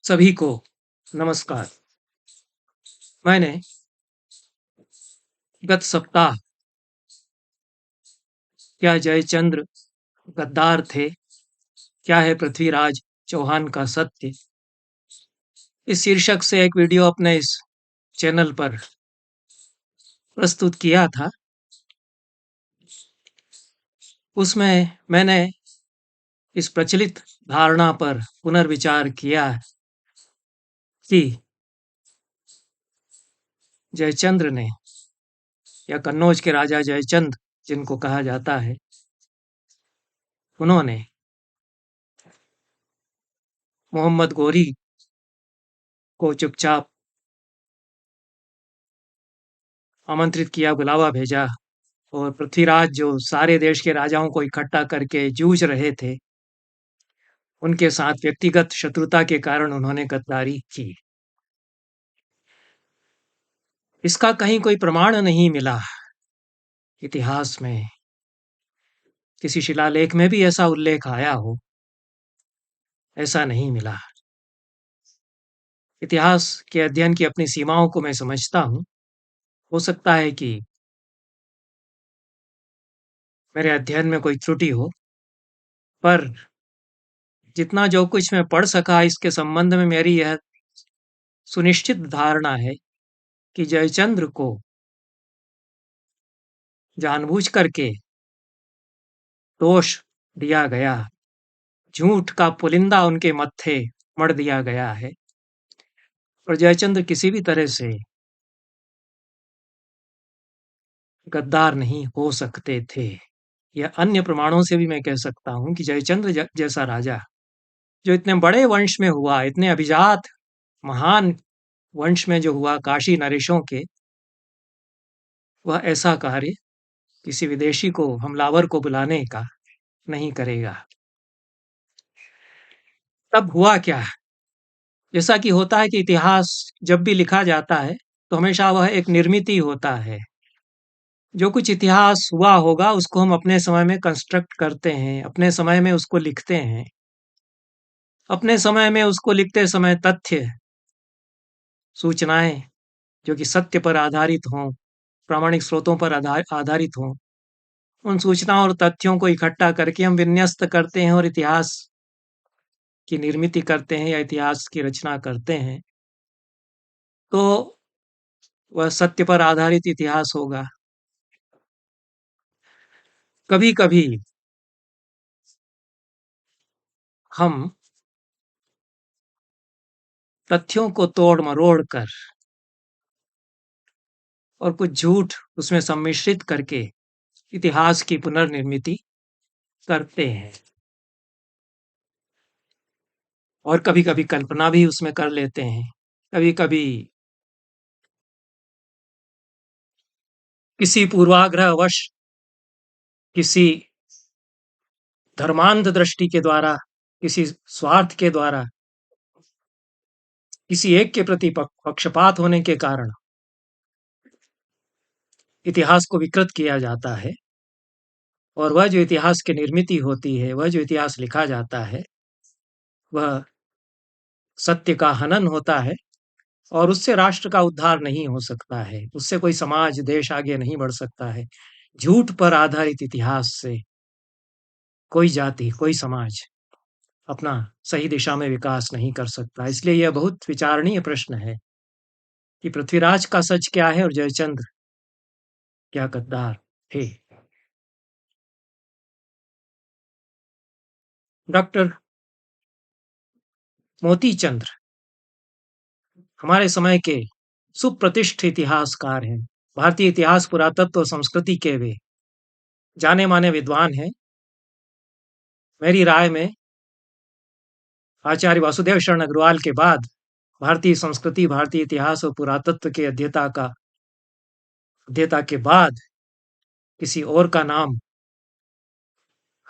सभी को नमस्कार। मैंने गत सप्ताह क्या जयचंद्र गद्दार थे, क्या है पृथ्वीराज चौहान का सत्य, इस शीर्षक से एक वीडियो अपने इस चैनल पर प्रस्तुत किया था। उसमें मैंने इस प्रचलित धारणा पर पुनर्विचार किया कि जयचंद्र ने, या कन्नौज के राजा जयचंद जिनको कहा जाता है, उन्होंने मोहम्मद गोरी को चुपचाप आमंत्रित किया, बुलावा भेजा, और पृथ्वीराज जो सारे देश के राजाओं को इकट्ठा करके जूझ रहे थे, उनके साथ व्यक्तिगत शत्रुता के कारण उन्होंने गद्दारी की। इसका कहीं कोई प्रमाण नहीं मिला। इतिहास में किसी शिलालेख में भी ऐसा उल्लेख आया हो, ऐसा नहीं मिला। इतिहास के अध्ययन की अपनी सीमाओं को मैं समझता हूं। हो सकता है कि मेरे अध्ययन में कोई त्रुटि हो, पर जितना जो कुछ मैं पढ़ सका इसके संबंध में मेरी यह सुनिश्चित धारणा है कि जयचंद्र को जानबूझ करके दोष दिया गया, झूठ का पुलिंदा उनके मत्थे मढ़ दिया गया है, और जयचंद्र किसी भी तरह से गद्दार नहीं हो सकते थे। या अन्य प्रमाणों से भी मैं कह सकता हूं कि जयचंद्र जैसा राजा, जो इतने बड़े वंश में हुआ, इतने अभिजात महान वंश में जो हुआ, काशी नरेशों के, वह ऐसा कार्य किसी विदेशी को, हमलावर को बुलाने का नहीं करेगा। तब हुआ क्या? जैसा कि होता है कि इतिहास जब भी लिखा जाता है तो हमेशा वह एक निर्मिती होता है। जो कुछ इतिहास हुआ होगा उसको हम अपने समय में कंस्ट्रक्ट करते हैं, अपने समय में उसको लिखते हैं। अपने समय में उसको लिखते समय तथ्य, सूचनाएं जो कि सत्य पर आधारित हों, प्रामाणिक स्रोतों पर आधारित हों, उन सूचनाओं और तथ्यों को इकट्ठा करके हम विन्यस्त करते हैं और इतिहास की निर्मिती करते हैं या इतिहास की रचना करते हैं। तो वह सत्य पर आधारित इतिहास होगा। कभी-कभी हम तथ्यों को तोड़-मरोड़ कर और कुछ झूठ उसमें सम्मिश्रित करके इतिहास की पुनर्निर्मिती करते हैं, और कभी-कभी कल्पना भी उसमें कर लेते हैं। कभी-कभी किसी पूर्वाग्रहवश, किसी धर्मांध दृष्टि के द्वारा, किसी स्वार्थ के द्वारा, किसी एक के प्रति पक्षपात होने के कारण इतिहास को विकृत किया जाता है, और वह जो इतिहास की निर्मिती होती है, वह जो इतिहास लिखा जाता है, वह सत्य का हनन होता है, और उससे राष्ट्र का उद्धार नहीं हो सकता है, उससे कोई समाज, देश आगे नहीं बढ़ सकता है। झूठ पर आधारित इतिहास से कोई जाति, कोई समाज अपना सही दिशा में विकास नहीं कर सकता। इसलिए यह बहुत विचारणीय प्रश्न है कि पृथ्वीराज का सच क्या है और जयचंद्र क्या गद्दार थे। डॉक्टर मोती चंद्र हमारे समय के सुप्रतिष्ठित इतिहासकार हैं। भारतीय इतिहास, पुरातत्व और संस्कृति के वे जाने माने विद्वान हैं। मेरी राय में आचार्य वासुदेव शरण अग्रवाल के बाद भारतीय संस्कृति, भारतीय इतिहास और पुरातत्व के अध्येता के बाद किसी और का नाम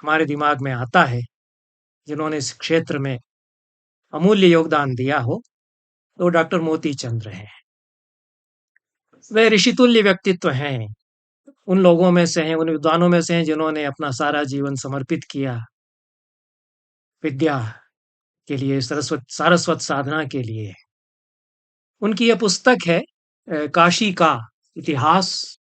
हमारे दिमाग में आता है जिन्होंने इस क्षेत्र में अमूल्य योगदान दिया हो, तो डॉक्टर मोती चंद्र हैं। वे ऋषितुल्य व्यक्तित्व हैं। उन लोगों में से हैं, उन विद्वानों में से हैं जिन्होंने अपना सारा जीवन समर्पित किया विद्या के लिए, सारस्वत साधना के लिए। उनकी ये पुस्तक है काशी का इतिहास।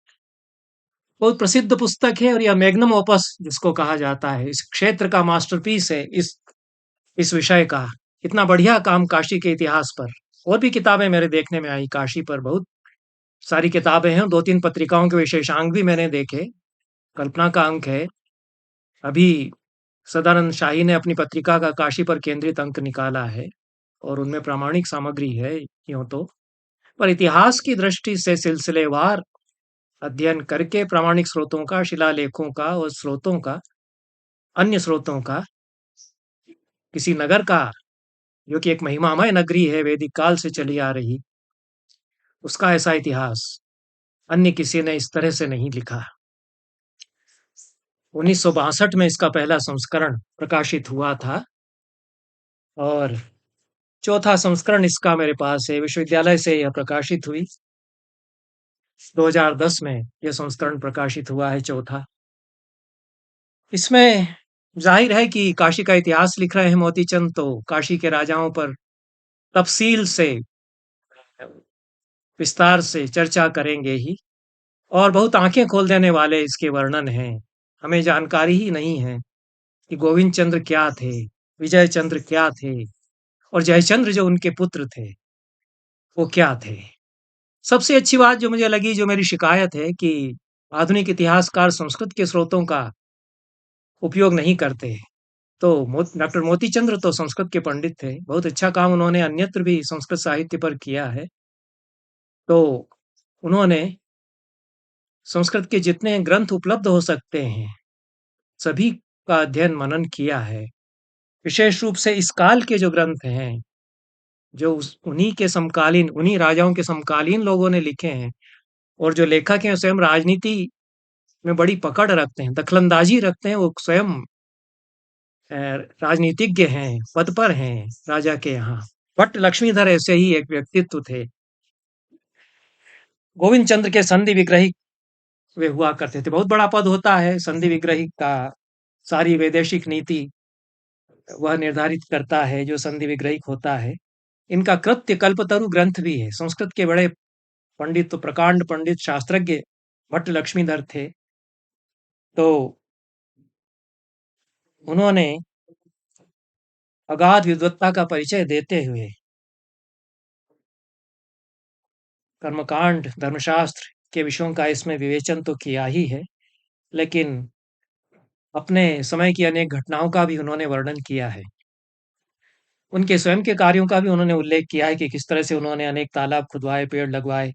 बहुत प्रसिद्ध पुस्तक है और यह मैग्नम ओपस जिसको कहा जाता है, इस क्षेत्र का मास्टरपीस है इस विषय का। इतना बढ़िया काम काशी के इतिहास पर। और भी किताबें मेरे देखने में आई काशी पर, बहुत सारी किताबें हैं। 2-3 पत्रिकाओं के विशेषांक भी मैंने देखे। कल्पना का अंक है। अभी सदानंद शाही ने अपनी पत्रिका का काशी पर केंद्रित अंक निकाला है और उनमें प्रामाणिक सामग्री है यूँ तो। पर इतिहास की दृष्टि से सिलसिलेवार अध्ययन करके प्रामाणिक स्रोतों का, शिलालेखों का और स्रोतों का, अन्य स्रोतों का, किसी नगर का जो कि एक महिमामय नगरी है, वैदिक काल से चली आ रही, उसका ऐसा इतिहास अन्य किसी ने इस तरह से नहीं लिखा। 1962 में इसका पहला संस्करण प्रकाशित हुआ था और चौथा संस्करण इसका मेरे पास है। विश्वविद्यालय से यह प्रकाशित हुई। 2010 में यह संस्करण प्रकाशित हुआ है, चौथा। इसमें जाहिर है कि काशी का इतिहास लिख रहे हैं मोतीचंद, तो काशी के राजाओं पर तफसील से, विस्तार से चर्चा करेंगे ही। और बहुत आंखें खोल देने वाले इसके वर्णन हैं। हमें जानकारी ही नहीं है कि गोविंद चंद्र क्या थे, विजय चंद्र क्या थे और जयचंद्र जो उनके पुत्र थे वो क्या थे। सबसे अच्छी बात जो मुझे लगी, जो मेरी शिकायत है, कि आधुनिक इतिहासकार संस्कृत के स्रोतों का उपयोग नहीं करते। तो डॉक्टर मोतीचंद्र तो संस्कृत के पंडित थे, बहुत अच्छा काम उन्होंने अन्यत्र भी संस्कृत साहित्य पर किया है। तो उन्होंने संस्कृत के जितने ग्रंथ उपलब्ध हो सकते हैं सभी का अध्ययन मनन किया है। विशेष रूप से इस काल के जो ग्रंथ हैं, जो उन्हीं के समकालीन, उन्हीं राजाओं के समकालीन लोगों ने लिखे हैं और जो लेखक हैं स्वयं राजनीति में बड़ी पकड़ रखते हैं, दखलंदाजी रखते हैं, वो स्वयं अ, राजनीतिज्ञ हैं, पद पर हैं राजा के यहाँ। भट्ट लक्ष्मीधर ऐसे ही एक व्यक्तित्व थे। गोविंद चंद्र के संधि विग्रही वे हुआ करते थे। बहुत बड़ा पद होता है संधि विग्रही का। सारी वैदेशिक नीति वह निर्धारित करता है जो संधि विग्रहिक होता है। इनका कृत्य कल्पतरु ग्रंथ भी है। संस्कृत के बड़े पंडित, तो प्रकांड पंडित, शास्त्रज्ञ भट्ट लक्ष्मीधर थे। तो उन्होंने अगाध विद्वत्ता का परिचय देते हुए कर्मकांड, धर्मशास्त्र के विषयों का इसमें विवेचन तो किया ही है, लेकिन अपने समय की अनेक घटनाओं का भी उन्होंने वर्णन किया है। उनके स्वयं के कार्यों का भी उन्होंने उल्लेख किया है कि किस तरह से उन्होंने अनेक तालाब खुदवाए, पेड़ लगवाए,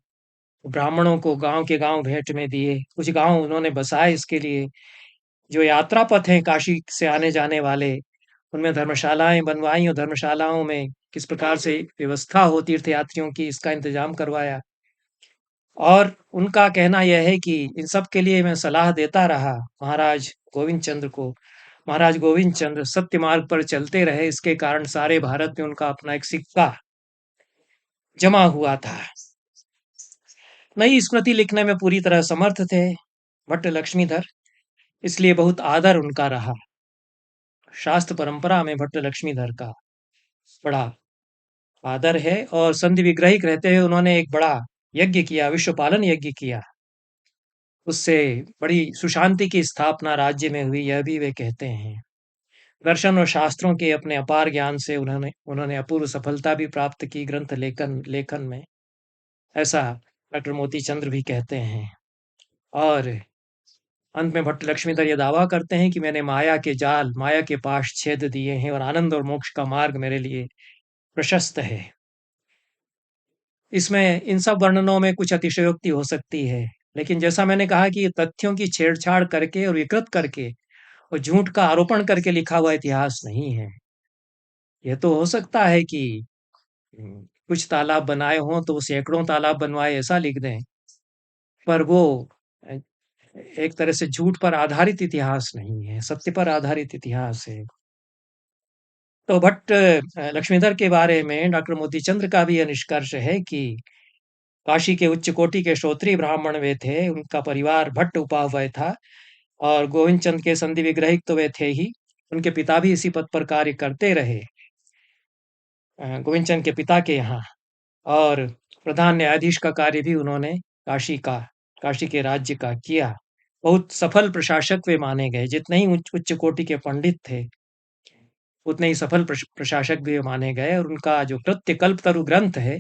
ब्राह्मणों को गांव के गांव भेंट में दिए, कुछ गांव उन्होंने बसाए इसके लिए। जो यात्रा पथ हैं काशी से आने जाने वाले, उनमें धर्मशालाएं बनवाई और धर्मशालाओं में किस प्रकार से व्यवस्था हो तीर्थयात्रियों की, इसका इंतजाम करवाया। और उनका कहना यह है कि इन सब के लिए मैं सलाह देता रहा महाराज गोविंद चंद्र को। महाराज गोविंद चंद्र सत्य मार्ग पर चलते रहे, इसके कारण सारे भारत में उनका अपना एक सिक्का जमा हुआ था। नई स्मृति लिखने में पूरी तरह समर्थ थे भट्ट लक्ष्मीधर, इसलिए बहुत आदर उनका रहा। शास्त्र परंपरा में भट्ट लक्ष्मीधर का बड़ा आदर है। और संधि विग्रहिक रहते हुए उन्होंने एक बड़ा यज्ञ किया, विश्व पालन यज्ञ किया। उससे बड़ी सुशांति की स्थापना राज्य में हुई, यह भी वे कहते हैं। दर्शन और शास्त्रों के अपने अपार ज्ञान से उन्होंने उन्होंने अपूर्व सफलता भी प्राप्त की ग्रंथ लेखन में, ऐसा डॉक्टर मोती चंद्र भी कहते हैं। और अंत में भट्ट लक्ष्मीधर यह दावा करते हैं कि मैंने माया के जाल, माया के पाश छेद दिए हैं और आनंद और मोक्ष का मार्ग मेरे लिए प्रशस्त है। इसमें इन सब वर्णनों में कुछ अतिशयोक्ति हो सकती है, लेकिन जैसा मैंने कहा कि ये तथ्यों की छेड़छाड़ करके और विकृत करके और झूठ का आरोपण करके लिखा हुआ इतिहास नहीं है। यह तो हो सकता है कि कुछ तालाब बनाए हों तो वो सैकड़ों तालाब बनवाए ऐसा लिख दें, पर वो अ, एक तरह से झूठ पर आधारित इतिहास नहीं है, सत्य पर आधारित इतिहास है। तो भट्ट लक्ष्मीधर के बारे में डॉक्टर मोतीचंद्र का भी यह निष्कर्ष है कि काशी के उच्च कोटि के श्रोत्रिय ब्राह्मण वे थे, उनका परिवार भट्ट उपाव्य था। और गोविंद चंद के संधि विग्रहिक तो वे थे ही, उनके पिता भी इसी पद पर कार्य करते रहे। गोविंद चंद के पिता के यहाँ, और प्रधान न्यायाधीश का कार्य भी उन्होंने काशी के राज्य का किया। बहुत सफल प्रशासक वे माने गए। जितने ही उच्च कोटि के पंडित थे, उतने ही सफल प्रशासक भी माने गए। और उनका जो कृत्य कल्पतरु ग्रंथ है,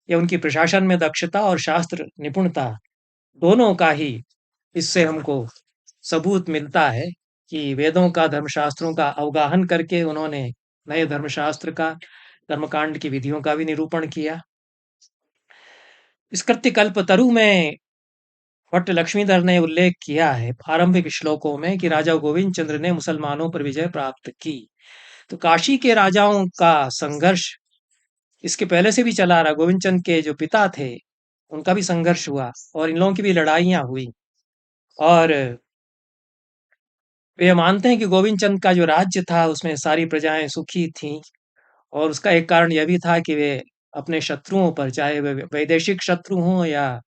यह उनकी प्रशासन में दक्षता और शास्त्र निपुणता दोनों का ही इससे हमको सबूत मिलता है कि वेदों का, धर्मशास्त्रों का अवगाहन करके उन्होंने नए धर्मशास्त्र का, कर्मकांड की विधियों का भी निरूपण किया। इस कृत्य कल्पतरु में भट्ट लक्ष्मीधर ने उल्लेख किया है आरंभिक श्लोकों में कि राजा गोविंद चंद्र ने मुसलमानों पर विजय प्राप्त की। तो काशी के राजाओं का संघर्ष इसके पहले से भी चला रहा। गोविंद चंद के जो पिता थे, उनका भी संघर्ष हुआ और इन लोगों की भी लड़ाइयां हुई। और वे मानते हैं कि गोविंद चंद का जो राज्य था, उसमें सारी प्रजाएं सुखी थीं। और उसका एक कारण यह भी था कि वे अपने शत्रुओं पर, चाहे वे वैदेशिक शत्रु हों या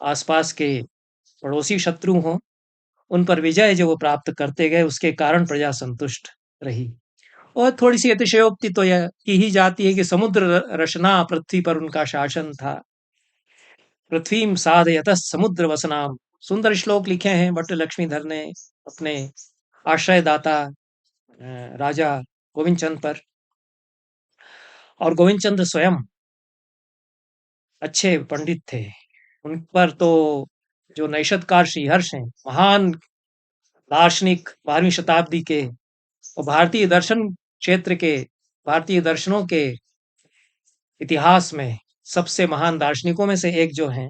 आसपास के पड़ोसी शत्रु हों, उन पर विजय जो वो प्राप्त करते गए, उसके कारण प्रजा संतुष्ट रही। और थोड़ी सी अतिशयोक्ति तो यह की ही जाती है कि समुद्र रचना पृथ्वी पर उनका शासन था। पृथ्वीम साधयतः समुद्र वसनाम, सुंदर श्लोक लिखे हैं भट्ट लक्ष्मीधर ने अपने आश्रयदाता राजा गोविंद चंद पर। और गोविंद चंद्र स्वयं अच्छे पंडित थे। उन पर तो जो नैषधकार श्रीहर्ष हैं, महान दार्शनिक 12वीं शताब्दी के और भारतीय दर्शन क्षेत्र के, भारतीय दर्शनों के इतिहास में सबसे महान दार्शनिकों में से एक जो हैं,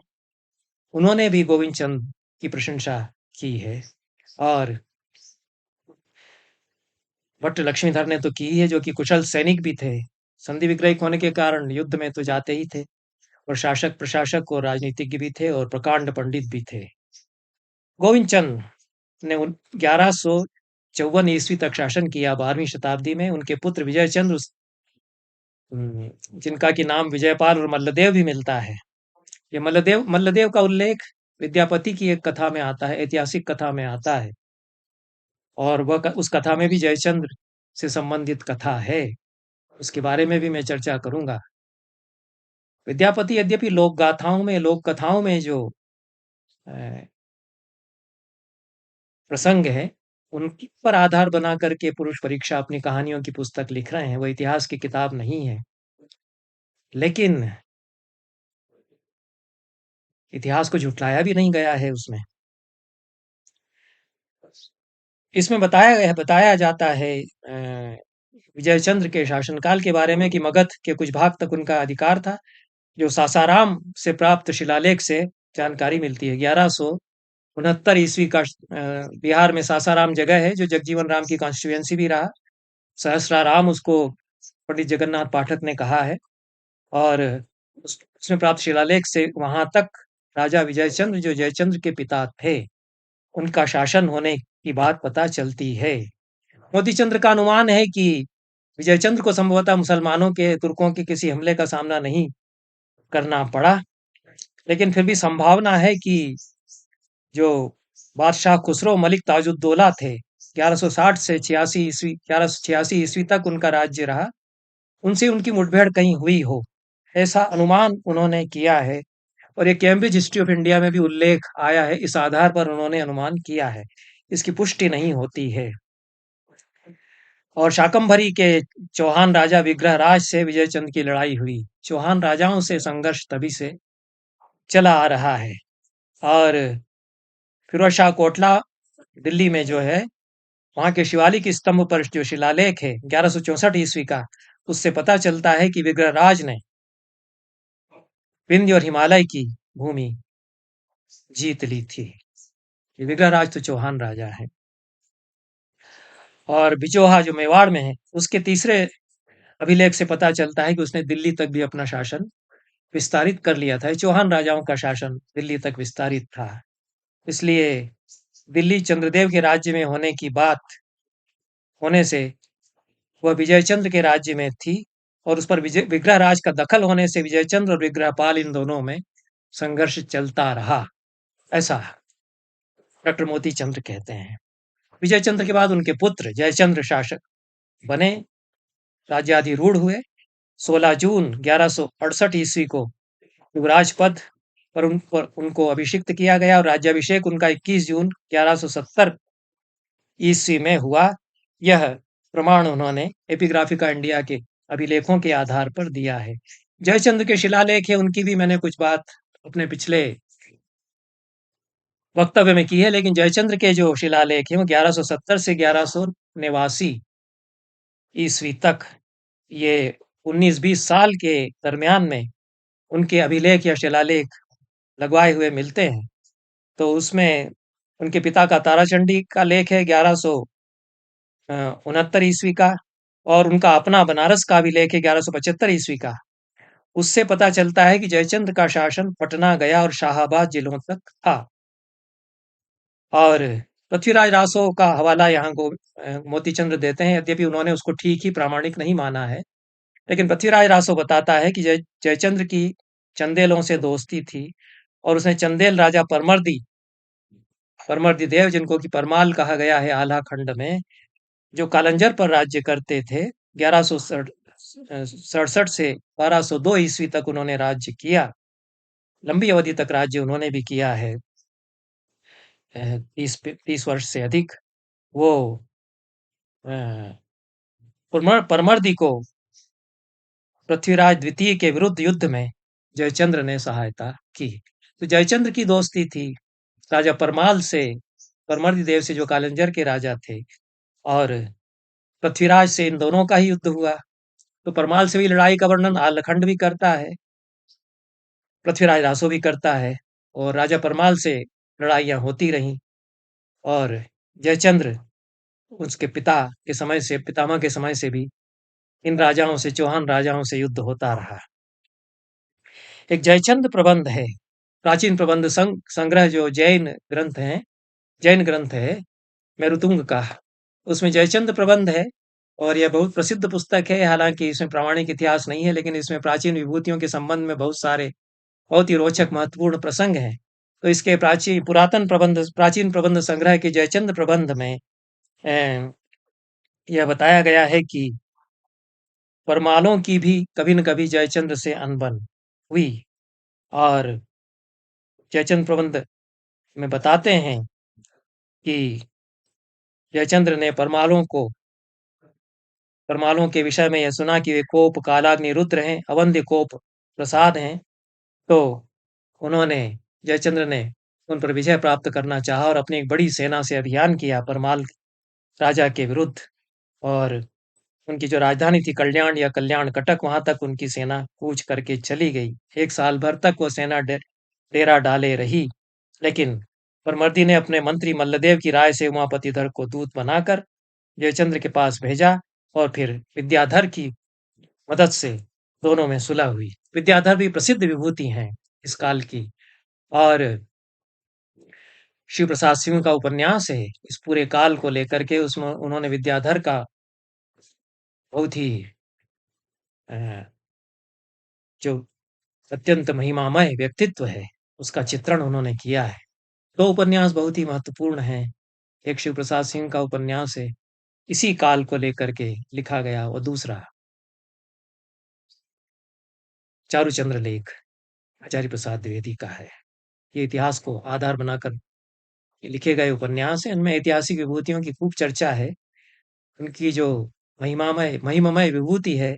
उन्होंने भी गोविंद चंद की प्रशंसा की है। और भट्ट लक्ष्मीधर ने तो की है, जो कि कुशल सैनिक भी थे। संधि विग्रही होने के कारण युद्ध में तो जाते ही थे, और शासक, प्रशासक और राजनीतिज्ञ भी थे, और प्रकांड पंडित भी थे। गोविंद चंद ने 1154 ईस्वी तक शासन किया 12वीं शताब्दी में। उनके पुत्र विजय चंद्र, जिनका की नाम विजयपाल और मल्लदेव भी मिलता है। ये मल्लदेव का उल्लेख विद्यापति की एक कथा में आता है, ऐतिहासिक कथा में आता है। और वह उस कथा में भी जयचंद्र से संबंधित कथा है, उसके बारे में भी मैं चर्चा करूंगा। विद्यापति यद्यपि लोक गाथाओं में, लोक कथाओं में जो प्रसंग है, उन पर आधार बना करके पुरुष परीक्षा अपनी कहानियों की पुस्तक लिख रहे हैं, वो इतिहास की किताब नहीं है। लेकिन इतिहास को झुटलाया भी नहीं गया है उसमें। इसमें बताया जाता है विजयचंद्र के शासनकाल के बारे में कि मगध के कुछ भाग तक उनका अधिकार था, जो सासाराम से प्राप्त शिलालेख से जानकारी मिलती है। 1169 ईस्वी का बिहार में सासाराम जगह है, जो जगजीवन राम की कॉन्स्टिट्यूएंसी भी रहा। सहस्राराम उसको पंडित जगन्नाथ पाठक ने कहा है। और उसमें प्राप्त शिलालेख से वहां तक राजा विजयचंद्र, जो जयचंद्र के पिता थे, उनका शासन होने की बात पता चलती है। मोतीचंद्र का अनुमान है कि विजयचंद्र को संभवतः मुसलमानों के, तुर्कों के किसी हमले का सामना नहीं करना पड़ा, लेकिन फिर भी संभावना है कि जो बादशाह खुसरो मलिक ताजुद्दौला थे, 1160 से 1186 ईस्वी तक उनका राज्य रहा, उनसे उनकी मुठभेड़ कहीं हुई हो, ऐसा अनुमान उन्होंने किया है। और ये कैम्ब्रिज हिस्ट्री ऑफ इंडिया में भी उल्लेख आया है, इस आधार पर उन्होंने अनुमान किया है, इसकी पुष्टि नहीं होती है। और शाकंभरी के चौहान राजा विग्रहराज से विजयचंद की लड़ाई हुई। चौहान राजाओं से संघर्ष तभी से चला आ रहा है। और फिरोज शाह कोटला दिल्ली में जो है, वहां के शिवालिक स्तंभ पर जो शिलालेख है 1164 ईस्वी का, उससे पता चलता है कि विग्रहराज ने विंध्य और हिमालय की भूमि जीत ली थी। विग्रहराज तो चौहान राजा है। और बिजोहा जो मेवाड़ में है, उसके तीसरे अभिलेख से पता चलता है कि उसने दिल्ली तक भी अपना शासन विस्तारित कर लिया था। चौहान राजाओं का शासन दिल्ली तक विस्तारित था, इसलिए दिल्ली चंद्रदेव के राज्य में होने की बात होने से वह विजयचंद्र के राज्य में थी। और उस पर विग्रहराज का दखल होने से विजयचंद्र और विग्रहपाल, इन दोनों में संघर्ष चलता रहा, ऐसा डॉक्टर मोती चंद्र कहते हैं। विजयचंद्र के बाद उनके पुत्र जयचंद्र शासक बने, राज्याधिरूढ़ हुए। 16 जून 1168 ईस्वी को युवराज पद पर उनको अभिषिक्त किया गया और राज्याभिषेक उनका 21 जून 1170 ईस्वी में हुआ। यह प्रमाण उन्होंने एपिग्राफिका इंडिया के अभिलेखों के आधार पर दिया है। जयचंद्र के शिलालेख है, उनकी भी मैंने कुछ बात अपने पिछले वक्तव्य में की है, लेकिन जयचंद्र के जो शिलालेख हैं वो 1170 से 1189 ईस्वी तक, ये 19-20 साल के दरमियान में उनके अभिलेख या शिलालेख लगवाए हुए मिलते हैं। तो उसमें उनके पिता का ताराचंडी का लेख है 1169 ईस्वी का, और उनका अपना बनारस का अभिलेख है 1175 ईस्वी का। उससे पता चलता है कि जयचंद्र का शासन पटना, गया और शाहाबाद जिलों तक था। और पृथ्वीराज रासो का हवाला यहाँ को मोतीचंद्र देते हैं, यद्यपि उन्होंने उसको ठीक ही प्रामाणिक नहीं माना है, लेकिन पृथ्वीराज रासो बताता है कि जयचंद्र की चंदेलों से दोस्ती थी और उसने चंदेल राजा परमर्दी देव, जिनको कि परमाल कहा गया है आल्हा खंड में, जो कालंजर पर राज्य करते थे, 1167 से 1202 ईस्वी तक उन्होंने राज्य किया। लंबी अवधि तक राज्य उन्होंने भी किया है, 30 वर्ष से अधिक। वो परमर्दी को पृथ्वीराज द्वितीय के विरुद्ध युद्ध में जयचंद्र ने सहायता की। तो जयचंद्र की दोस्ती थी राजा परमाल से, परमर्दी देव से, जो कालंजर के राजा थे, और पृथ्वीराज से इन दोनों का ही युद्ध हुआ। तो परमाल से भी लड़ाई का वर्णन आल्हखंड भी करता है, पृथ्वीराज रासो भी करता है, और राजा परमाल से लड़ाइयां होती रहीं। और जयचंद्र उसके पिता के समय से, पितामह के समय से भी इन राजाओं से, चौहान राजाओं से युद्ध होता रहा। एक जयचंद्र प्रबंध है, प्राचीन प्रबंध संग्रह, जो जैन ग्रंथ है मेरुतुंग का, उसमें जयचंद्र प्रबंध है। और यह बहुत प्रसिद्ध पुस्तक है, हालांकि इसमें प्रामाणिक इतिहास नहीं है, लेकिन इसमें प्राचीन विभूतियों के संबंध में बहुत ही रोचक महत्वपूर्ण प्रसंग हैं। तो इसके प्राचीन प्रबंध संग्रह के जयचंद्र प्रबंध में यह बताया गया है कि परमालों की भी कभी न कभी जयचंद्र से अनबन हुई। और जयचंद्र प्रबंध में बताते हैं कि जयचंद्र ने परमालों के विषय में यह सुना कि वे कोप कालाग्नि रुद्र हैं, अवंद्य कोप प्रसाद हैं। तो उन्होंने जयचंद्र ने उन पर विजय प्राप्त करना चाहा और अपनी एक बड़ी सेना से अभियान किया परमाल राजा के विरुद्ध। और उनकी जो राजधानी थी कल्याण या कल्याण कटक, वहां तक उनकी सेना कूच करके चली गई। 1 साल भर तक वो सेना डेरा डाले रही, लेकिन परमर्दी ने अपने मंत्री मल्लदेव की राय से उमापतिधर को दूत बनाकर जयचंद्र के पास भेजा, और फिर विद्याधर की मदद से दोनों में सुलह हुई। विद्याधर भी प्रसिद्ध विभूति हैं इस काल की, और शिव प्रसाद सिंह का उपन्यास है इस पूरे काल को लेकर के, उसमें उन्होंने विद्याधर का बहुत ही अ, जो अत्यंत महिमामय व्यक्तित्व है उसका चित्रण उन्होंने किया है। 2 उपन्यास बहुत ही महत्वपूर्ण हैं। एक शिव प्रसाद सिंह का उपन्यास है, इसी काल को लेकर के लिखा गया, और दूसरा चारुचंद्र लेख आचार्य प्रसाद द्विवेदी का है। ये इतिहास को आधार बनाकर लिखे गए उपन्यास हैं। इनमें ऐतिहासिक विभूतियों की खूब चर्चा है। उनकी जो महिमामय विभूति है,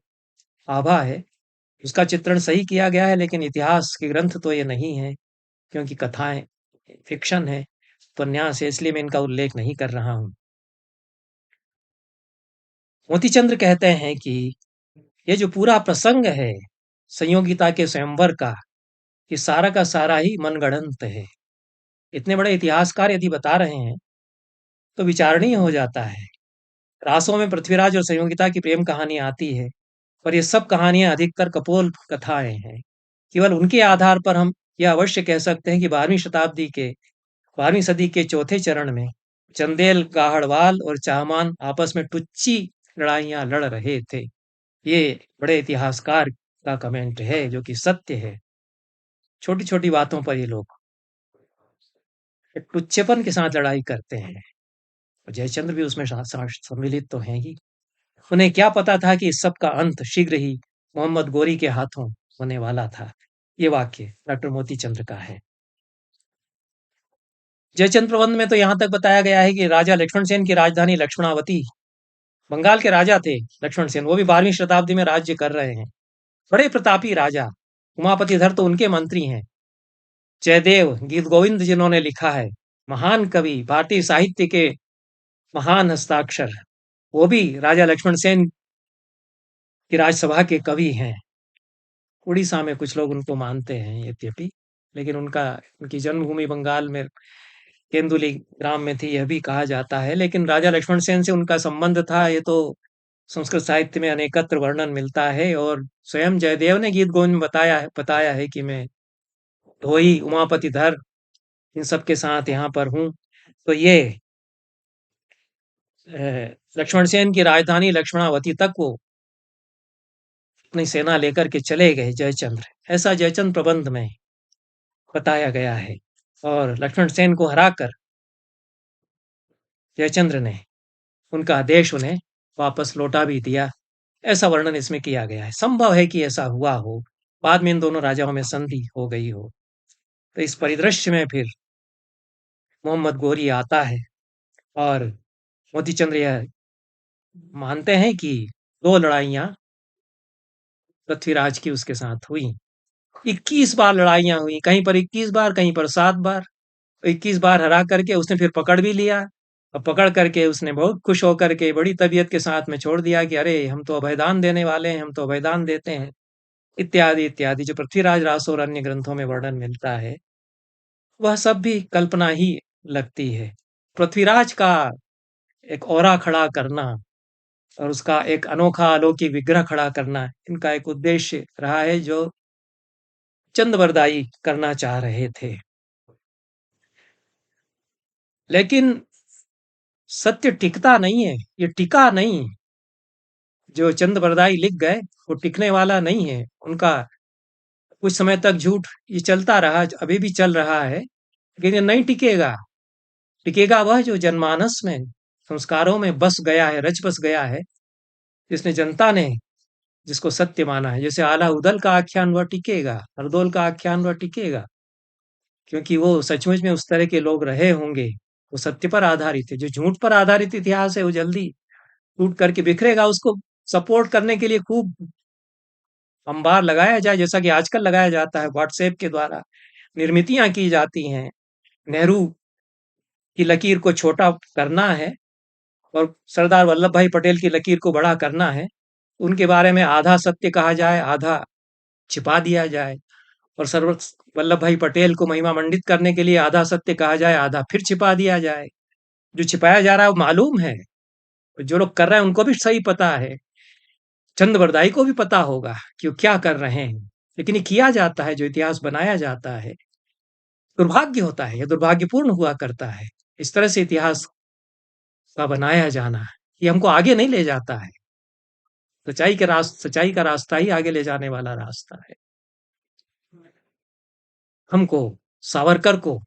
आभा है, उसका चित्रण सही किया गया है, लेकिन इतिहास के ग्रंथ तो ये नहीं है, क्योंकि कथाएं फिक्शन है, उपन्यास है, इसलिए मैं इनका उल्लेख नहीं कर रहा हूं। मोतीचंद्र कहते हैं कि ये जो पूरा प्रसंग है संयोगिता के स्वयंवर का, ये सारा का सारा ही मनगढ़ंत है। इतने बड़े इतिहासकार यदि बता रहे हैं तो विचारणीय हो जाता है। रासों में पृथ्वीराज और संयोगिता की प्रेम कहानी आती है, पर ये सब कहानियां अधिकतर कपोल कथाएं हैं। केवल उनके आधार पर हम यह अवश्य कह सकते हैं कि 12वीं सदी के चौथे चरण में चंदेल, गाहड़वाल और चाहमान आपस में टुच्ची लड़ाइयां लड़ रहे थे। ये बड़े इतिहासकार का कमेंट है, जो कि सत्य है। छोटी छोटी बातों पर ये लोग एक टुच्चेपन के साथ लड़ाई करते हैं, और जयचंद्र भी उसमें सम्मिलित तो हैं ही। उन्हें क्या पता था कि इस सब का अंत शीघ्र ही मोहम्मद गोरी के हाथों होने वाला था। ये वाक्य डॉक्टर मोती चंद्र का है। जयचंद प्रबंध में तो यहाँ तक बताया गया है कि राजा लक्ष्मण सेन की राजधानी लक्ष्मणावती, बंगाल के राजा थे लक्ष्मण सेन, वो भी 12वीं शताब्दी में राज्य कर रहे हैं। बड़े प्रतापी राजा। उमापतिधर तो उनके मंत्री हैं। जयदेव गीत गोविंद जिन्होंने लिखा है, महान कवि, भारतीय साहित्य के महान हस्ताक्षर, वो भी राजा लक्ष्मण सेन की राजसभा के कवि हैं। उड़ीसा में कुछ लोग उनको मानते हैं यद्यपि, लेकिन उनकी जन्मभूमि बंगाल में केंदुली ग्राम में थी, यह भी कहा जाता है। लेकिन राजा लक्ष्मण सेन से उनका संबंध था, ये तो संस्कृत साहित्य में अनेकत्र वर्णन मिलता है। और स्वयं जयदेव ने गीत गोविंद में बताया है कि मैं धोई उमापति धर इन सब के साथ यहाँ पर हूँ। तो ये लक्ष्मण सेन की राजधानी लक्ष्मणावती तक वो अपनी सेना लेकर के चले गए जयचंद्र, ऐसा जयचंद्र प्रबंध में बताया गया है। और लक्ष्मण सेन को हराकर जयचंद्र ने उनका आदेश उन्हें वापस लौटा भी दिया, ऐसा वर्णन इसमें किया गया है। संभव है कि ऐसा हुआ हो, बाद में इन दोनों राजाओं में संधि हो गई हो। तो इस परिदृश्य में फिर मोहम्मद गोरी आता है और मोतीचंद्र यह मानते हैं कि 2 लड़ाइयां पृथ्वीराज की उसके साथ हुई। 21 बार लड़ाइयां हुई, कहीं पर 21 बार, कहीं पर 7 बार। 21 बार हरा करके उसने फिर पकड़ भी लिया, और पकड़ करके उसने बहुत खुश होकर के बड़ी तबीयत के साथ में छोड़ दिया कि अरे हम तो अभयदान देने वाले हैं, हम तो अभयदान देते हैं, इत्यादि इत्यादि। जो पृथ्वीराज रास और अन्य ग्रंथों में वर्णन मिलता है, वह सब भी कल्पना ही लगती है। पृथ्वीराज का एक औरा खड़ा करना और उसका एक अनोखा अलौकिक विग्रह खड़ा करना, इनका एक उद्देश्य रहा है जो चंद करना चाह रहे थे। लेकिन सत्य टिकता नहीं है, ये टिका नहीं। जो चंद लिख गए वो टिकने वाला नहीं है। उनका कुछ समय तक झूठ ये चलता रहा, अभी भी चल रहा है, लेकिन ये नहीं टिकेगा। टिकेगा वह जो जनमानस में, संस्कारों में बस गया है, रच बस गया है, जिसने जनता ने जिसको सत्य माना है। जैसे आला उदल का आख्यान वह टिकेगा, हरदौल का आख्यान वह टिकेगा, क्योंकि वो सचमुच में उस तरह के लोग रहे होंगे। वो सत्य पर आधारित है। जो झूठ पर आधारित इतिहास है वो जल्दी टूट करके बिखरेगा। उसको सपोर्ट करने के लिए खूब अंबार लगाया जाए, जैसा कि आजकल लगाया जाता है, व्हाट्सएप के द्वारा निर्मितियां की जाती हैं। नेहरू की लकीर को छोटा करना है और सरदार वल्लभ भाई पटेल की लकीर को बड़ा करना है। उनके बारे में आधा सत्य कहा जाए, आधा छिपा दिया जाए, और सर्व वल्लभ भाई पटेल को महिमा मंडित करने के लिए आधा सत्य कहा जाए, आधा फिर छिपा दिया जाए। जो छिपाया जा रहा है वो मालूम है, जो लोग कर रहे हैं उनको भी सही पता है, चंद बरदाई को भी पता होगा कि वो क्या कर रहे हैं। लेकिन ये किया जाता है, जो इतिहास बनाया जाता है, दुर्भाग्य होता है, यह दुर्भाग्यपूर्ण हुआ करता है। इस तरह से इतिहास का बनाया जाना, ये हमको आगे नहीं ले जाता है। सच्चाई का रास्ता ही आगे ले जाने वाला रास्ता है। हमको सावरकर को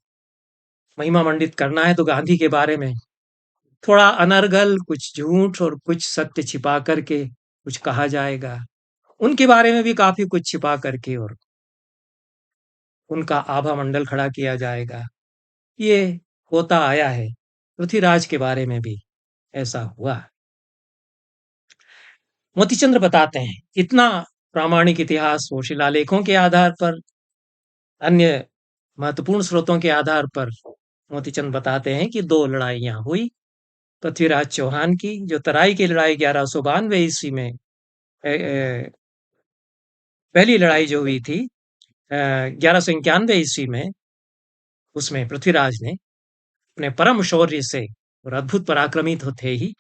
महिमा मंडित करना है तो गांधी के बारे में थोड़ा अनर्गल, कुछ झूठ और कुछ सत्य छिपा करके कुछ कहा जाएगा। उनके बारे में भी काफी कुछ छिपा करके और उनका आभा मंडल खड़ा किया जाएगा। ये होता आया है। पृथ्वीराज के बारे में भी ऐसा हुआ। मोतीचंद्र बताते हैं, इतना प्रामाणिक इतिहास वो शिलालेखों के आधार पर, अन्य महत्वपूर्ण स्रोतों के आधार पर मोतीचंद बताते हैं कि 2 लड़ाइयां हुई पृथ्वीराज चौहान की। जो तराई की लड़ाई 1192 ईस्वी में, पहली लड़ाई जो हुई थी 1191 ईस्वी में, उसमें पृथ्वीराज ने अपने परम शौर्य से और अद्भुत पराक्रमी तो थे ही,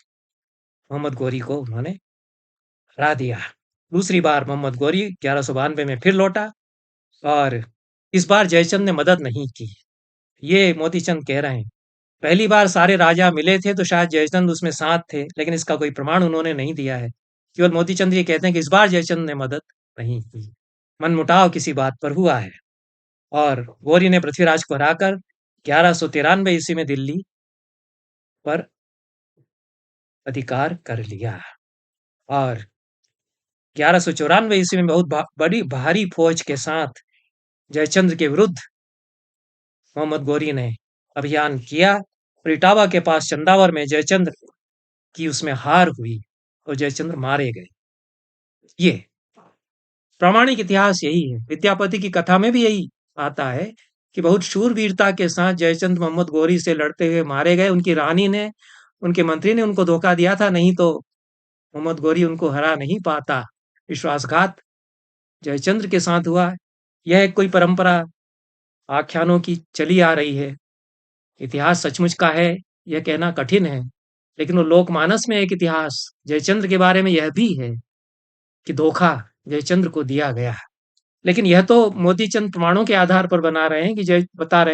मोहम्मद गोरी को उन्होंने हरा दिया। दूसरी बार मोहम्मद गोरी 1192 में फिर लौटा, और इस बार जयचंद ने मदद नहीं की। ये मोतीचंद कह रहे हैं, पहली बार सारे राजा मिले थे तो शायद जयचंद उसमें साथ थे, लेकिन इसका कोई प्रमाण उन्होंने नहीं दिया है। केवल मोतीचंद ये कहते हैं कि इस बार जयचंद ने मदद नहीं की, मनमुटाव किसी बात पर हुआ है। और गौरी ने पृथ्वीराज को हराकर 1193 ईस्वी में दिल्ली पर अधिकार कर लिया। और 1194 ईस्वी में बहुत बड़ी भारी फौज के साथ जयचंद्र के विरुद्ध मोहम्मद गोरी ने अभियान किया और इटावा के पास चंदावर में जयचंद्र की उसमें हार हुई और जयचंद्र मारे गए। ये प्रामाणिक इतिहास यही है। विद्यापति की कथा में भी यही आता है कि बहुत शूरवीरता के साथ जयचंद्र मोहम्मद गोरी से लड़ते हुए मारे गए। उनकी रानी ने, उनके मंत्री ने उनको धोखा दिया था, नहीं तो मोहम्मद गोरी उनको हरा नहीं पाता। विश्वासघात जयचंद्र के साथ हुआ। यह एक कोई परंपरा आख्यानों की चली आ रही है। इतिहास सचमुच का है यह कहना कठिन है, लेकिन वो लोकमानस में एक इतिहास जयचंद्र के बारे में यह भी है कि धोखा जयचंद्र को दिया गया। लेकिन यह तो मोतीचंद प्रमाणों के आधार पर बता रहे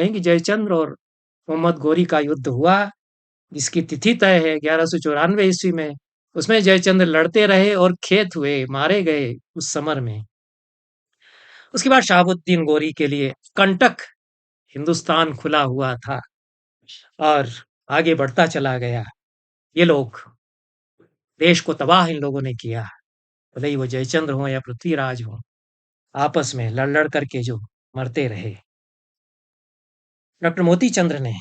हैं कि जयचंद्र और मोहम्मद गोरी का युद्ध हुआ, जिसकी तिथि तय है 1194 ईस्वी में। उसमें जयचंद्र लड़ते रहे और खेत हुए, मारे गए उस समर में। उसके बाद शहाबुद्दीन गोरी के लिए कंटक हिंदुस्तान खुला हुआ था और आगे बढ़ता चला गया। ये लोग, देश को तबाह इन लोगों ने किया, भले ही वो जयचंद्र हो या पृथ्वीराज हो, आपस में लड़ लड़ करके जो मरते रहे। डॉक्टर मोतीचंद्र ने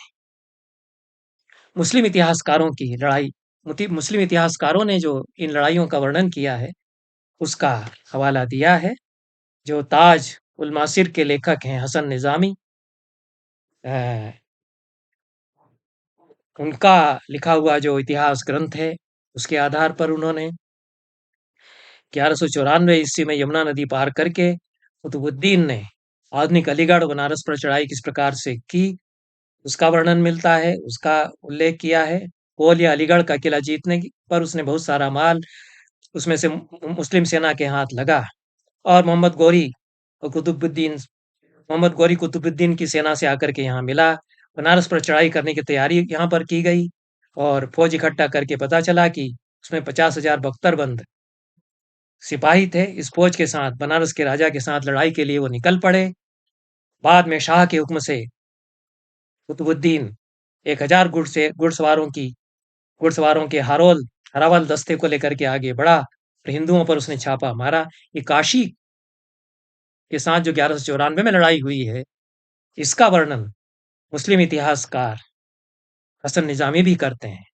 मुस्लिम इतिहासकारों की लड़ाई, मुस्लिम इतिहासकारों ने जो इन लड़ाइयों का वर्णन किया है उसका हवाला दिया है, जो ताज उल मासिर के लेखक हैं हसन निजामी, उनका लिखा हुआ जो इतिहास ग्रंथ है उसके आधार पर उन्होंने 1194 ईस्वी में यमुना नदी पार करके कुतुबुद्दीन ने आधुनिक अलीगढ़ बनारस पर चढ़ाई किस प्रकार से की उसका वर्णन मिलता है, उसका उल्लेख किया है। कोल या अलीगढ़ का किला जीतने पर उसने बहुत सारा माल उसमें से मुस्लिम सेना के हाथ लगा और मोहम्मद गोरी कुतुबुद्दीन की सेना से आकर के यहाँ मिला। बनारस पर चढ़ाई करने की तैयारी यहाँ पर की गई और फौज इकट्ठा करके पता चला कि उसमें 50,000 बख्तरबंद सिपाही थे। इस फौज के साथ, बनारस के राजा के साथ लड़ाई के लिए वो निकल पड़े। बाद में शाह के हुक्म से कुतुबुद्दीन 1000 घुड़सवारों के हरावल दस्ते को लेकर के आगे बढ़ा और हिंदुओं पर उसने छापा मारा। ये काशी के साथ जो 1194 में लड़ाई हुई है, इसका वर्णन मुस्लिम इतिहासकार हसन निजामी भी करते हैं।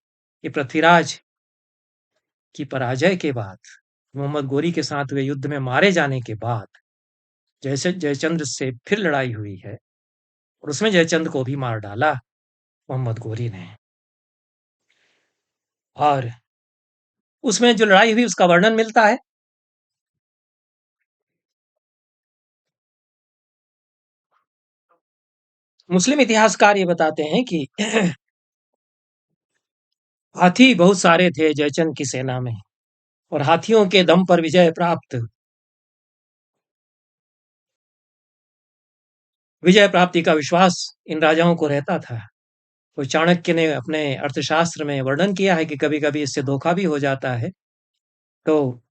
ये पृथ्वीराज की पराजय के बाद, मोहम्मद गोरी के साथ हुए युद्ध में मारे जाने के बाद जैसे जयचंद्र से फिर लड़ाई हुई है और उसमें जयचंद्र को भी मार डाला मोहम्मद गोरी ने। और उसमें जो लड़ाई हुई उसका वर्णन मिलता है। मुस्लिम इतिहासकार ये बताते हैं कि हाथी बहुत सारे थे जयचंद्र की सेना में और हाथियों के दम पर विजय प्राप्ति का विश्वास इन राजाओं को रहता था। तो चाणक्य ने अपने अर्थशास्त्र में वर्णन किया है कि कभी-कभी इससे धोखा भी हो जाता है। तो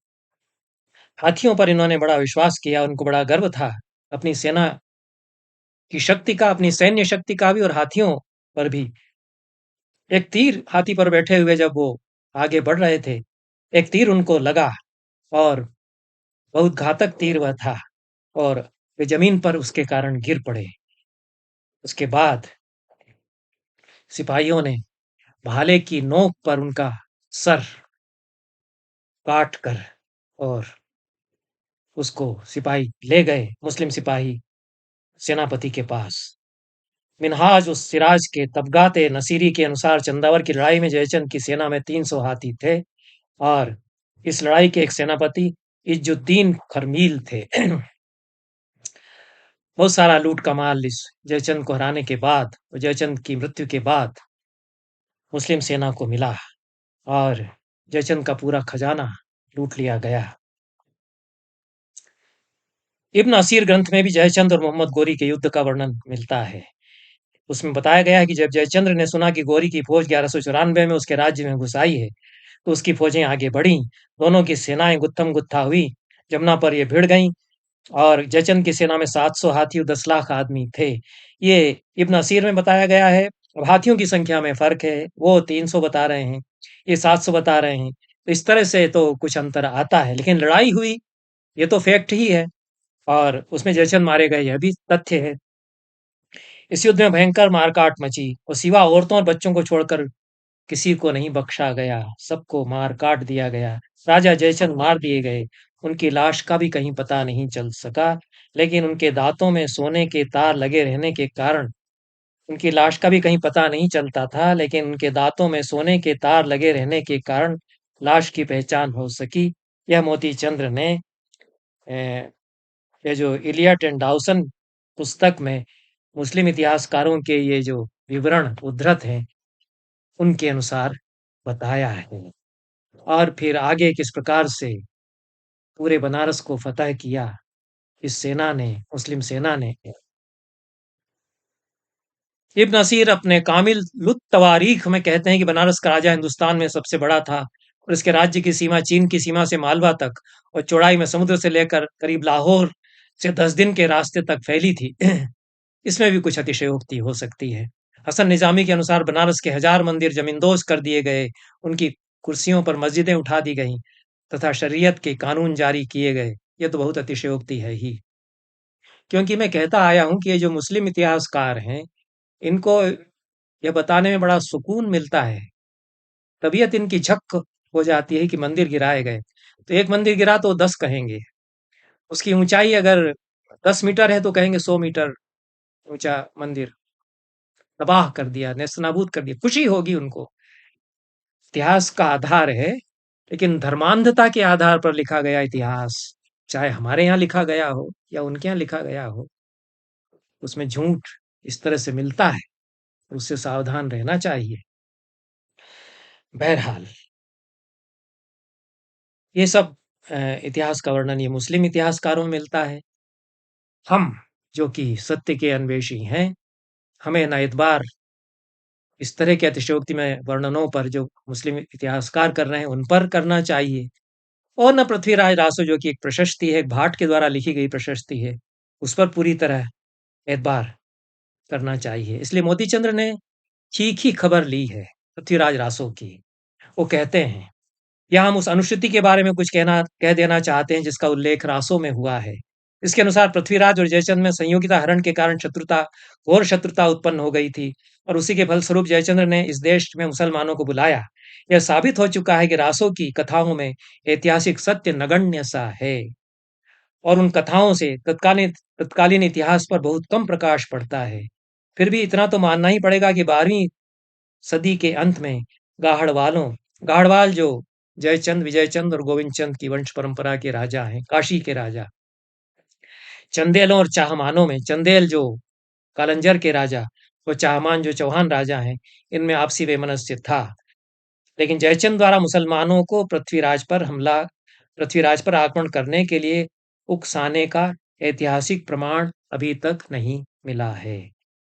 हाथियों पर इन्होंने बड़ा विश्वास किया, उनको बड़ा गर्व था अपनी सेना की शक्ति का, अपनी सैन्य शक्ति का भी और हाथियों पर भी। एक तीर हाथी पर बैठे हुए जब वो आगे बढ़ रहे थे, एक तीर उनको लगा और बहुत घातक तीर वह था और वे जमीन पर उसके कारण गिर पड़े। उसके बाद सिपाहियों ने भाले की नोक पर उनका सर काट कर और उसको सिपाही ले गए, मुस्लिम सिपाही सेनापति के पास। मिनहाज उस सिराज के तबगाते नसीरी के अनुसार चंदावर की लड़ाई में जयचंद की सेना में 300 हाथी थे और इस लड़ाई के एक सेनापति इज्जुद्दीन खरमील थे। बहुत सारा लूट का माल इस जयचंद को हराने के बाद, जयचंद की मृत्यु के बाद मुस्लिम सेना को मिला और जयचंद का पूरा खजाना लूट लिया गया। इब्न असीर ग्रंथ में भी जयचंद और मोहम्मद गोरी के युद्ध का वर्णन मिलता है। उसमें बताया गया है कि जब जयचंद्र ने सुना कि गोरी की फौज 1194 में उसके राज्य में घुस आई है, तो उसकी फौजें आगे बढ़ीं। दोनों की सेनाएं गुत्थम गुत्था हुई, जमुना पर ये भिड़ गईं और जयचंद की सेना में 700 हाथी और 10 लाख आदमी थे। ये इब्न असीर में बताया गया है। अब हाथियों की संख्या में फर्क है, वो 300 बता रहे हैं, ये 700 बता रहे हैं। तो इस तरह से तो कुछ अंतर आता है, लेकिन लड़ाई हुई ये तो फैक्ट ही है, और उसमें जयचंद मारे गए यह भी तथ्य है। इस युद्ध में भयंकर मारकाट मची और सिवा औरतों और बच्चों को छोड़कर किसी को नहीं बख्शा गया, सबको मार काट दिया गया। राजा जयचंद मार दिए गए, उनकी लाश का भी कहीं पता नहीं चल सका, लेकिन उनके दांतों में सोने के तार लगे रहने के कारण उनकी लाश का भी कहीं पता नहीं चलता था, लेकिन उनके दांतों में सोने के तार लगे रहने के कारण लाश की पहचान हो सकी। यह मोती चंद्र ने ये जो इलियट एंड डाउसन पुस्तक में मुस्लिम इतिहासकारों के ये जो विवरण उद्धृत हैं, उनके अनुसार बताया है। और फिर आगे किस प्रकार से पूरे बनारस को फतह किया इस सेना ने, मुस्लिम सेना ने। इब्न नसीर अपने कामिल लुत तवारीख में कहते हैं कि बनारस का राजा हिंदुस्तान में सबसे बड़ा था और इसके राज्य की सीमा चीन की सीमा से मालवा तक और चौड़ाई में समुद्र से लेकर करीब लाहौर से 10 दिन के रास्ते तक फैली थी। इसमें भी कुछ अतिशयोक्ति हो सकती है। हसन निजामी के अनुसार बनारस के 1000 मंदिर जमींदोज कर दिए गए, उनकी कुर्सियों पर मस्जिदें उठा दी गईं तथा शरीयत के कानून जारी किए गए। ये तो बहुत अतिशयोक्ति है ही। क्योंकि मैं कहता आया हूँ कि ये जो मुस्लिम इतिहासकार हैं, इनको यह बताने में बड़ा सुकून मिलता है। तबीयत इनकी झक हो जाती है कि मंदिर गिराए गए। तो एक मंदिर गिरा तो 10 कहेंगे। उसकी ऊंचाई अगर 10 मीटर है तो कहेंगे 100 मीटर ऊंचा मंदिर तबाह कर दिया, नेस्तनाबूद कर दिया। खुशी होगी उनको। इतिहास का आधार है, लेकिन धर्मांधता के आधार पर लिखा गया इतिहास, चाहे हमारे यहाँ लिखा गया हो या उनके यहाँ लिखा गया हो, उसमें झूठ इस तरह से मिलता है, उससे सावधान रहना चाहिए। बहरहाल ये सब इतिहास का वर्णन ये मुस्लिम इतिहासकारों में मिलता है। हम जो कि सत्य के अन्वेषी हैं, हमें न एतबार इस तरह के अतिशयोक्तिमय वर्णनों पर जो मुस्लिम इतिहासकार कर रहे हैं, उन पर करना चाहिए, और न पृथ्वीराज रासो जो कि एक प्रशस्ति है, एक भाट के द्वारा लिखी गई प्रशस्ति है, उस पर पूरी तरह एतबार करना चाहिए। इसलिए मोतीचंद्र ने ठीक ही खबर ली है पृथ्वीराज रासो की। वो कहते हैं, यहाँ हम उस अनुश्रुति के बारे में कुछ कह देना चाहते हैं जिसका उल्लेख रासो में हुआ है। इसके अनुसार पृथ्वीराज और जयचंद में संयोगिता हरण के कारण शत्रुता, घोर शत्रुता उत्पन्न हो गई थी और उसी के फलस्वरूप जयचंद्र ने इस देश में मुसलमानों को बुलाया। यह साबित हो चुका है कि रासो की कथाओं में ऐतिहासिक सत्य नगण्य सा है और उन कथाओं से तत्कालीन तत्कालीन इतिहास पर बहुत कम प्रकाश पड़ता है। फिर भी इतना तो मानना ही पड़ेगा कि 12वीं सदी के अंत में गाहड़वाल जो जयचंद, विजयचंद और गोविंद चंद की वंश परंपरा के राजा हैं, काशी के राजा, चंदेलों और चाहमानों में चंदेल जो कालंजर के राजा और चाहमान जो चौहान राजा हैं, इनमें आपसी वैमनस्य था। लेकिन जयचंद द्वारा मुसलमानों को पृथ्वीराज पर आक्रमण करने के लिए उकसाने का ऐतिहासिक प्रमाण अभी तक नहीं मिला है।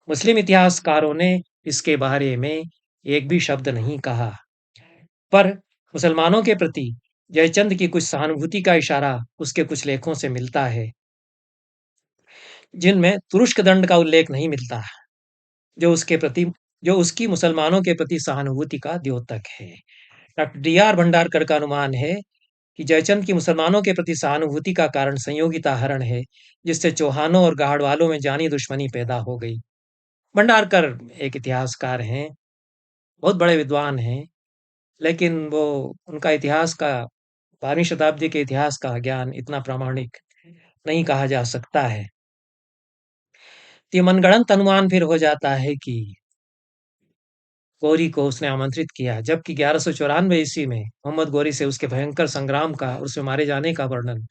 मुस्लिम इतिहासकारों ने इसके बारे में एक भी शब्द नहीं कहा, पर मुसलमानों के प्रति जयचंद की कुछ सहानुभूति का इशारा उसके कुछ लेखों से मिलता है, जिनमें तुरुष्क दंड का उल्लेख नहीं मिलता, जो उसके प्रति जो उसकी मुसलमानों के प्रति सहानुभूति का द्योतक है। Doctor DR. भंडारकर का अनुमान है कि जयचंद की मुसलमानों के प्रति सहानुभूति का कारण संयोगिता हरण है, जिससे चौहानों और गाहड़वालों में जानी दुश्मनी पैदा हो गई। भंडारकर एक इतिहासकार हैं, बहुत बड़े विद्वान हैं, लेकिन वो उनका इतिहास का 12वीं शताब्दी के इतिहास का ज्ञान इतना प्रामाणिक नहीं कहा जा सकता है। ये मनगढ़ंत अनुमान फिर हो जाता है कि गौरी को उसने आमंत्रित किया, जबकि 1194 ईस्वी में मोहम्मद गौरी से उसके भयंकर संग्राम का और उसमें मारे जाने का वर्णन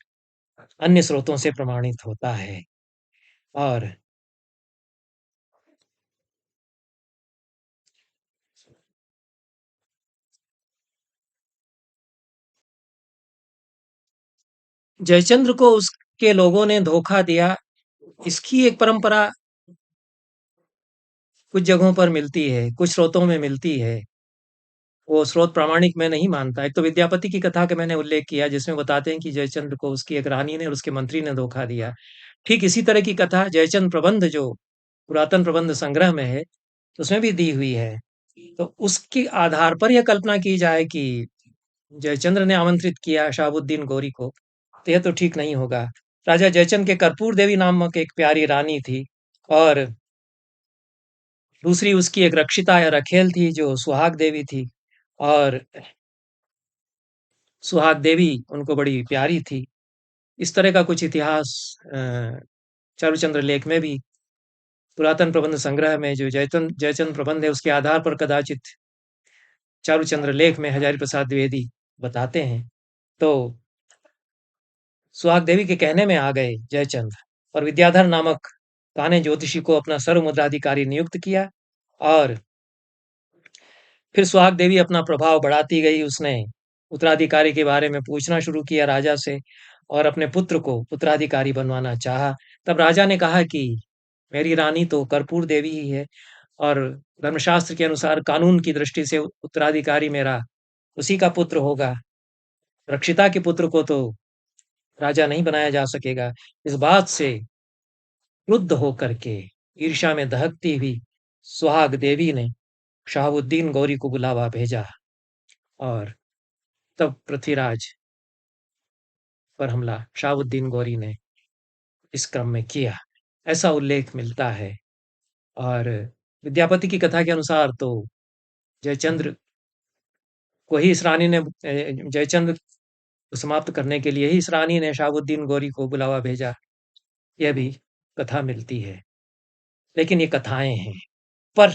अन्य स्रोतों से प्रमाणित होता है। और जयचंद्र को उसके लोगों ने धोखा दिया, इसकी एक परंपरा कुछ जगहों पर मिलती है, कुछ स्रोतों में मिलती है। वो स्रोत प्रामाणिक मैं नहीं मानता। एक तो विद्यापति की कथा का मैंने उल्लेख किया, जिसमें बताते हैं कि जयचंद्र को उसकी एक रानी ने और उसके मंत्री ने धोखा दिया। ठीक इसी तरह की कथा जयचंद प्रबंध जो पुरातन प्रबंध संग्रह में है, उसमें भी दी हुई है। तो उसके आधार पर यह कल्पना की जाए कि जयचंद्र ने आमंत्रित किया शहाबुद्दीन गौरी को, तो यह तो ठीक नहीं होगा। राजा जयचंद के कर्पूर देवी नामक एक प्यारी रानी थी और दूसरी उसकी एक रक्षिता या रखेल थी जो सुहाग देवी थी और सुहाग देवी उनको बड़ी प्यारी थी। इस तरह का कुछ इतिहास चारुचंद्र लेख में भी पुरातन प्रबंध संग्रह में जो जयचंद प्रबंध है उसके आधार पर कदाचित चारुचंद्र लेख में हजारी प्रसाद द्विवेदी बताते हैं। तो सुहाग देवी के कहने में आ गए जयचंद और विद्याधर नामक कान्हे ज्योतिषी को अपना सर्वमुद्राधिकारी नियुक्त किया और फिर सुहाग देवी अपना प्रभाव बढ़ाती गई। उसने उत्तराधिकारी के बारे में पूछना शुरू किया राजा से और अपने पुत्र को उत्तराधिकारी बनवाना चाहा। तब राजा ने कहा कि मेरी रानी तो कर्पूर देवी ही है और धर्मशास्त्र के अनुसार कानून की दृष्टि से उत्तराधिकारी मेरा उसी का पुत्र होगा। रक्षिता के पुत्र को तो राजा नहीं बनाया जा सकेगा। इस बात से क्रुद्ध होकर के ईर्ष्या में दहकती हुई सुहाग देवी ने शहाबुद्दीन गौरी को बुलावा भेजा और तब पृथ्वीराज पर हमला शहाबुद्दीन गौरी ने इस क्रम में किया, ऐसा उल्लेख मिलता है। और विद्यापति की कथा के अनुसार तो जयचंद्र को ही इस रानी ने जयचंद्र को समाप्त करने के लिए ही इस रानी ने शहाबुद्दीन गौरी को बुलावा भेजा, यह भी कथा मिलती है। लेकिन ये कथाएं हैं, पर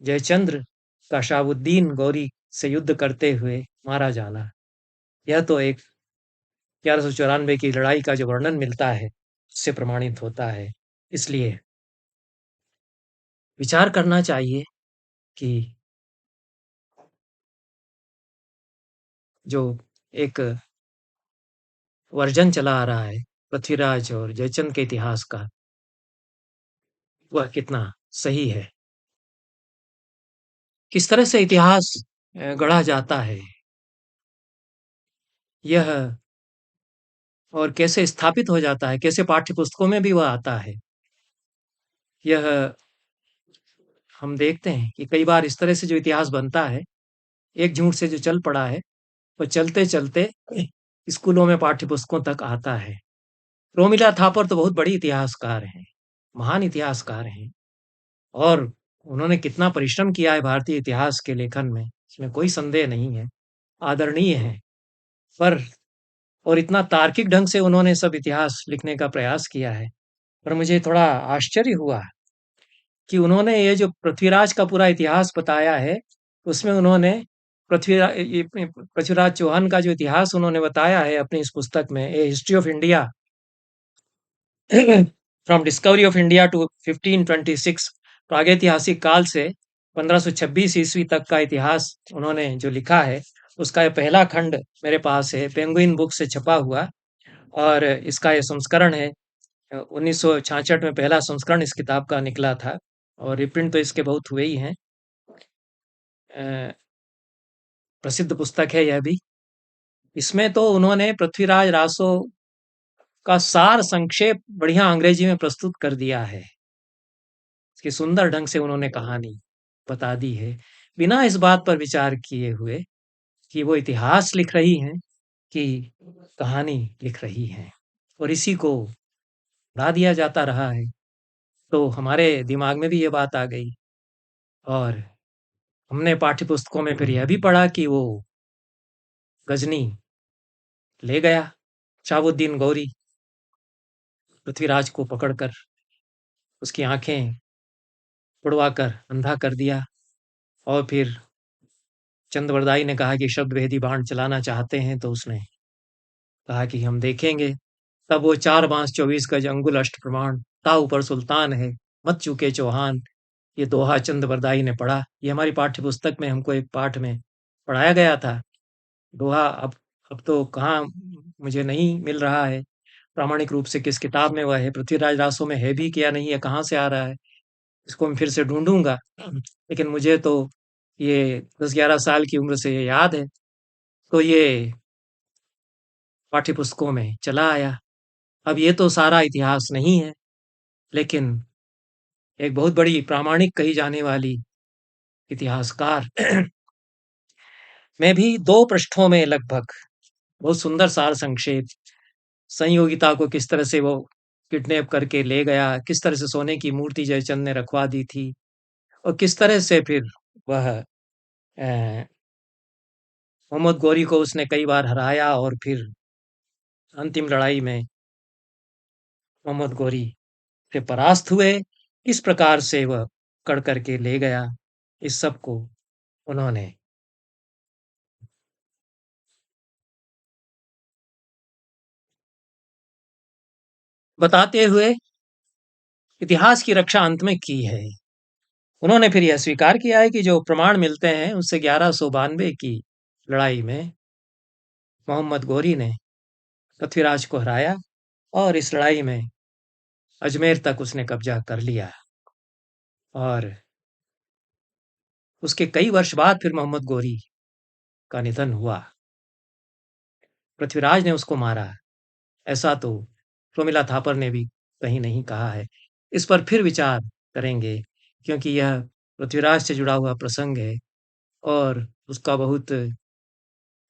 जयचंद्र का शहाबुद्दीन गौरी से युद्ध करते हुए मारा जाना, यह तो एक 1194 की लड़ाई का जो वर्णन मिलता है उससे प्रमाणित होता है। इसलिए विचार करना चाहिए कि जो एक वर्जन चला आ रहा है पृथ्वीराज और जयचंद के इतिहास का, वह कितना सही है। किस तरह से इतिहास गढ़ा जाता है यह और कैसे स्थापित हो जाता है, कैसे पाठ्य पुस्तकों में भी वह आता है, यह हम देखते हैं कि कई बार इस तरह से जो इतिहास बनता है, एक झूठ से जो चल पड़ा है, वह चलते-चलते स्कूलों में पाठ्य पुस्तकों तक आता है। रोमिला थापर तो बहुत बड़ी इतिहासकार हैं, महान इतिहासकार हैं और उन्होंने कितना परिश्रम किया है भारतीय इतिहास के लेखन में, इसमें कोई संदेह नहीं है, आदरणीय हैं। पर और इतना तार्किक ढंग से उन्होंने सब इतिहास लिखने का प्रयास किया है। पर मुझे थोड़ा आश्चर्य हुआ कि उन्होंने ये जो पृथ्वीराज का पूरा इतिहास बताया है, उसमें उन्होंने पृथ्वीराज चौहान का जो इतिहास उन्होंने बताया है अपनी इस पुस्तक में, a history of India from discovery of India to 1526, प्रागैतिहासिक काल से 1526 ईस्वी तक का इतिहास उन्होंने जो लिखा है, उसका ये पहला खंड मेरे पास है, पेंगुइन बुक से छपा हुआ और इसका ये संस्करण है 1966 में पहला संस्करण इस किताब का निकला था और रिप्रिंट तो इसके बहुत हुए ही हैं। प्रसिद्ध पुस्तक है यह भी। इसमें तो उन्होंने पृथ्वीराज रासो का सार संक्षेप बढ़िया अंग्रेजी में प्रस्तुत कर दिया है। इसकी सुंदर ढंग से उन्होंने कहानी बता दी है, बिना इस बात पर विचार किए हुए कि वो इतिहास लिख रही हैं कि कहानी लिख रही हैं, और इसी को बढ़ा दिया जाता रहा है। तो हमारे दिमाग में भी ये बात आ गई और हमने पाठ्य पुस्तकों में फिर यह भी पढ़ा कि वो गजनी ले गया शहाबुद्दीन गौरी, पृथ्वीराज को पकड़कर उसकी आंखें उड़वाकर अंधा कर दिया और फिर चंद्रवरदाई ने कहा कि शब्द भेदी बाण चलाना चाहते हैं, तो उसने कहा कि हम देखेंगे। तब वो 4 बांस 24 गज अंगुल अष्ट प्रमाण, ताऊ पर सुल्तान है, मत चूके चौहान, ये दोहा चंद्रवरदाई ने पढ़ा। ये हमारी पाठ्य पुस्तक में हमको एक पाठ में पढ़ाया गया था दोहा। अब तो कहाँ मुझे नहीं मिल रहा है प्रामाणिक रूप से किस किताब में वह है, पृथ्वीराज रासो में है भी क्या नहीं है, कहाँ से आ रहा है, इसको मैं फिर से ढूंढूंगा। लेकिन मुझे तो ये 10-11 साल की उम्र से ये याद है, तो ये पाठ्य पुस्तकों में चला आया। अब ये तो सारा इतिहास नहीं है, लेकिन एक बहुत बड़ी प्रामाणिक कही जाने वाली इतिहासकार में भी 2 पृष्ठों में लगभग बहुत सुंदर सार संक्षेप, संयोगिता को किस तरह से वो किडनैप करके ले गया, किस तरह से सोने की मूर्ति जयचंद ने रखवा दी थी और किस तरह से फिर वह मोहम्मद गौरी को उसने कई बार हराया और फिर अंतिम लड़ाई में मोहम्मद गौरी से परास्त हुए, किस प्रकार से वह पकड़ करके ले गया, इस सब को उन्होंने बताते हुए इतिहास की रक्षा अंत में की है। उन्होंने फिर यह स्वीकार किया है कि जो प्रमाण मिलते हैं उससे 1192 की लड़ाई में मोहम्मद गौरी ने पृथ्वीराज को हराया और इस लड़ाई में अजमेर तक उसने कब्जा कर लिया और उसके कई वर्ष बाद फिर मोहम्मद गौरी का निधन हुआ। पृथ्वीराज ने उसको मारा, ऐसा तो प्रोमिला थापर ने भी कहीं नहीं कहा है। इस पर फिर विचार करेंगे क्योंकि यह पृथ्वीराज से जुड़ा हुआ प्रसंग है और उसका बहुत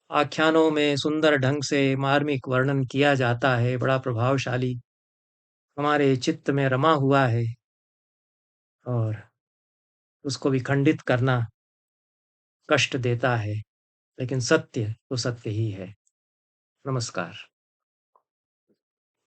आख्यानों में सुंदर ढंग से मार्मिक वर्णन किया जाता है, बड़ा प्रभावशाली हमारे चित्त में रमा हुआ है और उसको विखंडित करना कष्ट देता है, लेकिन सत्य तो सत्य ही है। नमस्कार।